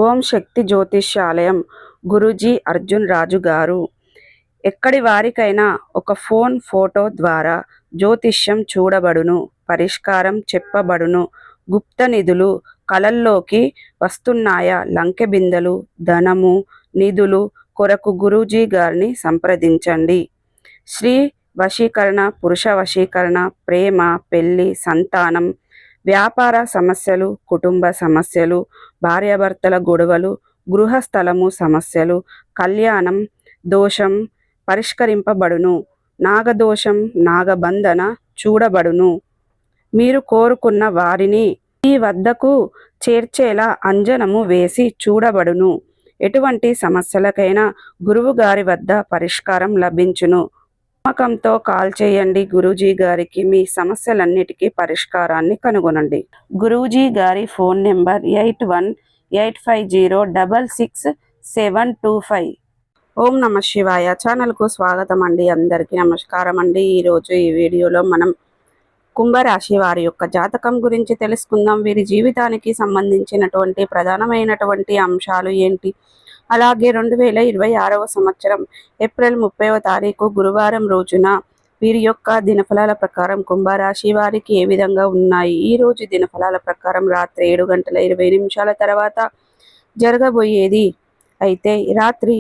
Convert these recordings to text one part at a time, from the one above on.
ఓం శక్తి జ్యోతిష్యాలయం గురూజీ అర్జున్ రాజు గారు. ఎక్కడి వారికైనా ఒక ఫోటో ద్వారా జ్యోతిష్యం చూడబడును, పరిష్కారం చెప్పబడును. గుప్త నిధులు కలల్లోకి వస్తున్నాయా? లంకె బిందెలు, ధనము, నిధులు కొరకు గురూజీ గారిని సంప్రదించండి. స్త్రీ వశీకరణ, పురుష వశీకరణ, ప్రేమ, పెళ్లి, సంతానం, వ్యాపార సమస్యలు, కుటుంబ సమస్యలు, భార్యాభర్తల గొడవలు, గృహస్థలము సమస్యలు, కళ్యాణం దోషం పరిష్కరింపబడును. నాగదోషం, నాగబంధన చూడబడును. మీరు కోరుకున్న వారిని మీ వద్దకు చేర్చేలా అంజనము వేసి చూడబడును. ఎటువంటి సమస్యలకైనా గురువు గారి వద్ద పరిష్కారం లభించును. నమ్మకంతో కాల్ చేయండి గురూజీ గారికి. మీ సమస్యలన్నిటికీ పరిష్కారాన్ని కనుగొనండి. గురూజీ గారి ఫోన్ నెంబర్ 8185066725. ఓం నమ శివాయ. ఛానల్కు స్వాగతం అండి. అందరికీ నమస్కారం అండి. ఈరోజు ఈ వీడియోలో మనం కుంభరాశి వారి యొక్క జాతకం గురించి తెలుసుకుందాం. వీరి జీవితానికి సంబంధించినటువంటి ప్రధానమైనటువంటి అంశాలు ఏంటి, అలాగే 2026వ సంవత్సరం ఏప్రిల్ 30వ తారీఖు గురువారం రోజున వీరి యొక్క దినఫలాల ప్రకారం కుంభరాశి వారికి ఏ విధంగా ఉన్నాయి. ఈ రోజు దినఫలాల ప్రకారం రాత్రి 7:20 తర్వాత జరగబోయేది అయితే రాత్రి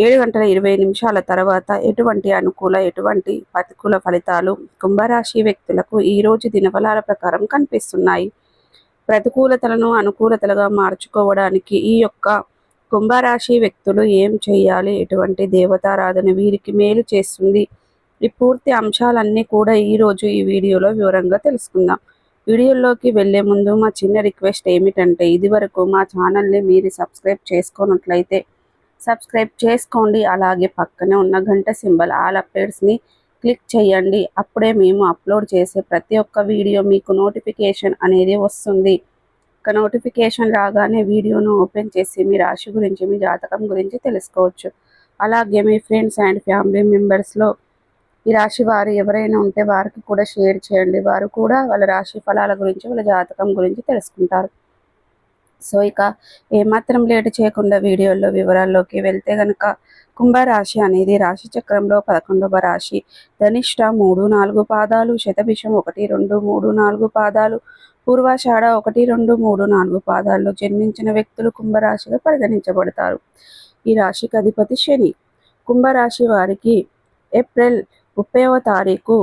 7:20 తర్వాత ఎటువంటి అనుకూల, ఎటువంటి ప్రతికూల ఫలితాలు కుంభరాశి వ్యక్తులకు ఈ రోజు దినఫలాల ప్రకారం కనిపిస్తున్నాయి. ప్రతికూలతలను అనుకూలతలుగా మార్చుకోవడానికి ఈ యొక్క కుంభరాశి వ్యక్తులు ఏం చేయాలి, ఎటువంటి దేవతారాధన వీరికి మేలు చేస్తుంది, ఈ పూర్తి అంశాలన్నీ కూడా ఈరోజు ఈ వీడియోలో వివరంగా తెలుసుకుందాం. వీడియోలోకి వెళ్లే ముందు మా చిన్న రిక్వెస్ట్ ఏమిటంటే, ఇది వరకు మా ఛానల్ని మీరు సబ్స్క్రైబ్ చేసుకున్నట్లయితే సబ్స్క్రైబ్ చేసుకోండి. అలాగే పక్కనే ఉన్న గంట సింబల్ ఆల్ అప్డేట్స్ని క్లిక్ చేయండి. అప్పుడే మేము అప్లోడ్ చేసే ప్రతి ఒక్క వీడియో మీకు నోటిఫికేషన్ అనేది వస్తుంది. ఒక నోటిఫికేషన్ రాగానే వీడియోను ఓపెన్ చేసి మీ రాశి గురించి, మీ జాతకం గురించి తెలుసుకోవచ్చు. అలాగే మీ ఫ్రెండ్స్ అండ్ ఫ్యామిలీ మెంబర్స్లో ఈ రాశి వారు ఎవరైనా ఉంటే వారికి కూడా షేర్ చేయండి. వారు కూడా వాళ్ళ రాశి ఫలాల గురించి, వాళ్ళ జాతకం గురించి తెలుసుకుంటారు. సో ఇక ఏమాత్రం లేట్ చేయకుండా వీడియోలో వివరాల్లోకి వెళ్తే కనుక, కుంభరాశి అనేది రాశి చక్రంలో 11వ రాశి. ధనిష్ట 3-4 పాదాలు, శతభిషం 1-2-3-4 పాదాలు, పూర్వాషాఢ 1-2-3-4 పాదాల్లో జన్మించిన వ్యక్తులు కుంభరాశిగా పరిగణించబడతారు. ఈ రాశికి అధిపతి శని. కుంభరాశి వారికి ఏప్రిల్ 30వ తారీఖు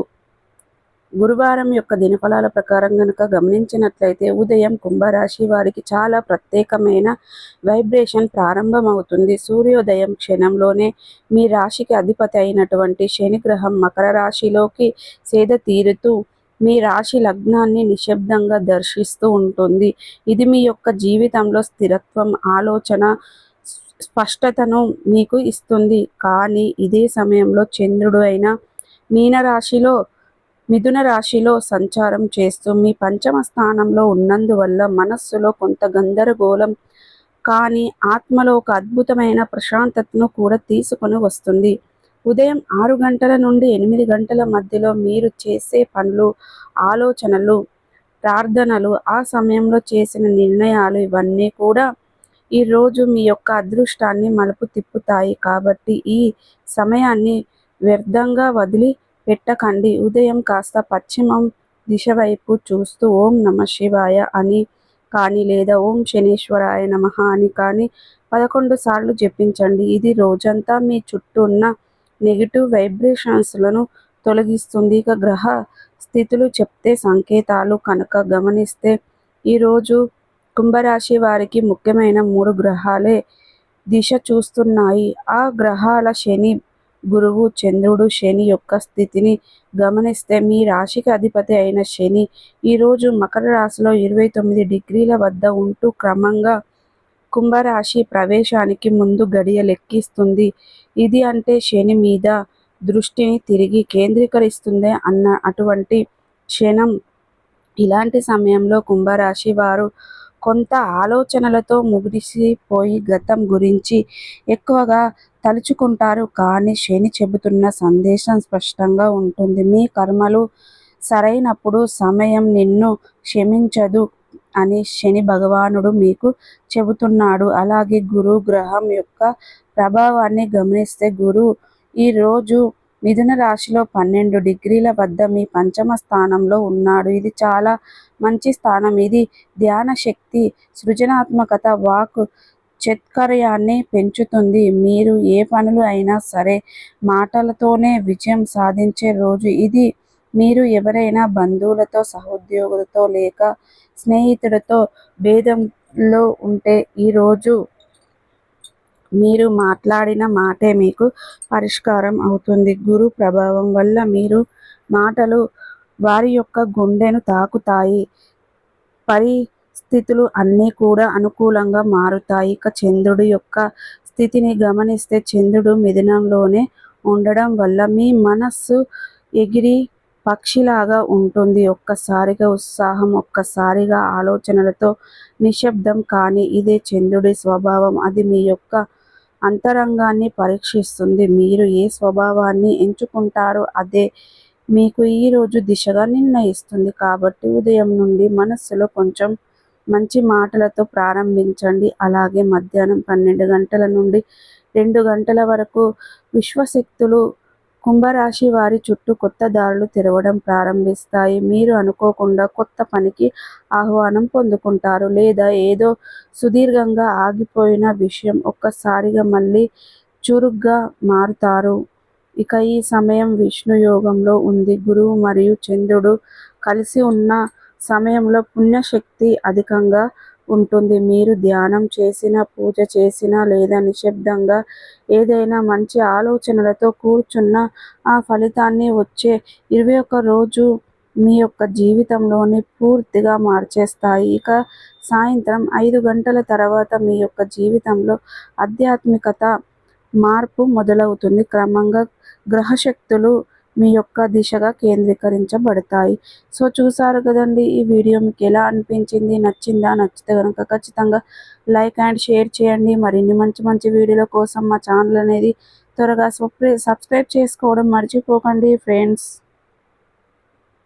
గురువారం యొక్క దినఫలాల ప్రకారం కనుక గమనించినట్లయితే, ఉదయం కుంభరాశి వారికి చాలా ప్రత్యేకమైన వైబ్రేషన్ ప్రారంభమవుతుంది. సూర్యోదయం క్షణంలోనే మీ రాశికి అధిపతి అయినటువంటి శని గ్రహం మకర రాశిలోకి సేద తీరుతూ మీ రాశి లగ్నాన్ని నిశ్శబ్దంగా దర్శిస్తూ ఉంటుంది. ఇది మీ యొక్క జీవితంలో స్థిరత్వం, ఆలోచన స్పష్టతను మీకు ఇస్తుంది. కానీ ఇదే సమయంలో చంద్రుడు అయిన మిథున రాశిలో సంచారం చేస్తూ మీ పంచమ స్థానంలో ఉన్నందువల్ల మనస్సులో కొంత గందరగోళం, కానీ ఆత్మలో ఒక అద్భుతమైన ప్రశాంతతను కూడా తీసుకొని వస్తుంది. ఉదయం 6 గంటల నుండి 8 గంటల మధ్యలో మీరు చేసే పనులు, ఆలోచనలు, ప్రార్థనలు, ఆ సమయంలో చేసిన నిర్ణయాలు ఇవన్నీ కూడా ఈరోజు మీ యొక్క అదృష్టాన్ని మలుపు తిప్పుతాయి. కాబట్టి ఈ సమయాన్ని వ్యర్థంగా వదిలి పెట్టకండి. ఉదయం కాస్త పశ్చిమం దిశ వైపు చూస్తూ ఓం నమ శివాయ అని కానీ, లేదా ఓం శనీశ్వరాయ నమః అని కానీ 11 సార్లు జపించండి. ఇది రోజంతా మీ చుట్టూ ఉన్న నెగిటివ్ వైబ్రేషన్స్లను తొలగిస్తుంది. ఇక గ్రహ స్థితులు చెప్తే సంకేతాలు కనుక గమనిస్తే, ఈరోజు కుంభరాశి వారికి ముఖ్యమైన 3 గ్రహాలే దిశ చూస్తున్నాయి. ఆ గ్రహాల శని, గురువు, చంద్రుడు. శని యొక్క స్థితిని గమనిస్తే, మీ రాశికి అధిపతి అయిన శని ఈరోజు మకర రాశిలో 29 డిగ్రీల వద్ద ఉంటూ క్రమంగా కుంభరాశి ప్రవేశానికి ముందు గడియ లెక్కిస్తుంది. ఇది అంటే శని మీద దృష్టిని తిరిగి కేంద్రీకరిస్తుంది అన్న అటువంటి క్షణం. ఇలాంటి సమయంలో కుంభరాశి వారు కొంత ఆలోచనలతో ముగిసిపోయి గతం గురించి ఎక్కువగా తలుచుకుంటారు. కానీ శని చెబుతున్న సందేశం స్పష్టంగా ఉంటుంది. మీ కర్మలు సరైనప్పుడు సమయం నిన్ను క్షమించదు. అని శని భగవానుడు మీకు చెబుతున్నాడు. అలాగే గురు గ్రహం యొక్క ప్రభావాన్ని గమనిస్తే గురు ఈరోజు మిథున రాశిలో 12 డిగ్రీల వద్ద మీ పంచమ స్థానంలో ఉన్నాడు. ఇది చాలా మంచి స్థానం. ఇది ధ్యాన శక్తి, సృజనాత్మకత, వాక్ చాతుర్యాన్ని పెంచుతుంది. మీరు ఏ పనులు అయినా సరే మాటలతోనే విజయం సాధించే రోజు ఇది. మీరు ఎవరైనా బంధువులతో, సహోద్యోగులతో లేక స్నేహితుడితో భేదంలో ఉంటే ఈరోజు మీరు మాట్లాడిన మాటే మీకు పరిష్కారం అవుతుంది. గురు ప్రభావం వల్ల మీరు మాటలు వారి యొక్క గుండెను తాకుతాయి. పరిస్థితులు అన్నీ కూడా అనుకూలంగా మారుతాయి. ఇక చంద్రుడి యొక్క స్థితిని గమనిస్తే చంద్రుడు మిథునంలోనే ఉండడం వల్ల మీ మనస్సు ఎగిరి పక్షిలాగా ఉంటుంది. ఒక్కసారిగా ఉత్సాహం, ఒక్కసారిగా ఆలోచనలతో నిశ్శబ్దం. కానీ ఇదే చంద్రుడి స్వభావం. అది మీ యొక్క అంతరంగాన్ని పరీక్షిస్తుంది. మీరు ఏ స్వభావాన్ని ఎంచుకుంటారో అదే మీకు ఈరోజు దిశగా నిర్ణయిస్తుంది. కాబట్టి ఉదయం నుండి మనస్సులో కొంచెం మంచి మాటలతో ప్రారంభించండి. అలాగే మధ్యాహ్నం 12 గంటల నుండి 2 గంటల వరకు విశ్వశక్తులు కుంభరాశి వారి చుట్టూ కొత్త దారులు తెరవడం ప్రారంభిస్తాయి. మీరు అనుకోకుండా కొత్త పనికి ఆహ్వానం పొందుకుంటారు. లేదా ఏదో సుదీర్ఘంగా ఆగిపోయిన విషయం ఒక్కసారిగా మళ్ళీ చురుగ్గా మారుతారు. ఇక ఈ సమయం విష్ణు యోగంలో ఉంది. గురువు మరియు చంద్రుడు కలిసి ఉన్న సమయంలో పుణ్యశక్తి అధికంగా ఉంటుంది. మీరు ధ్యానం చేసినా, పూజ చేసినా లేదా నిశ్శబ్దంగా ఏదైనా మంచి ఆలోచనలతో కూర్చున్న ఆ ఫలితాన్ని వచ్చే 21 రోజు మీ యొక్క జీవితంలోని పూర్తిగా మార్చేస్తాయి. ఇక సాయంత్రం 5 గంటల తర్వాత మీ యొక్క జీవితంలో ఆధ్యాత్మికత మార్పు మొదలవుతుంది. క్రమంగా గ్రహశక్తులు మీ యొక్క దిశగా కేంద్రీకరించబడతాయి. సో చూసారు కదండి, ఈ వీడియో మీకు ఎలా అనిపించింది? నచ్చిందా? నచ్చితే కనుక ఖచ్చితంగా లైక్ అండ్ షేర్ చేయండి. మరిన్ని మంచి మంచి వీడియోల కోసం మా ఛానల్ అనేది త్వరగా సబ్స్క్రైబ్ చేసుకోవడం మర్చిపోకండి ఫ్రెండ్స్.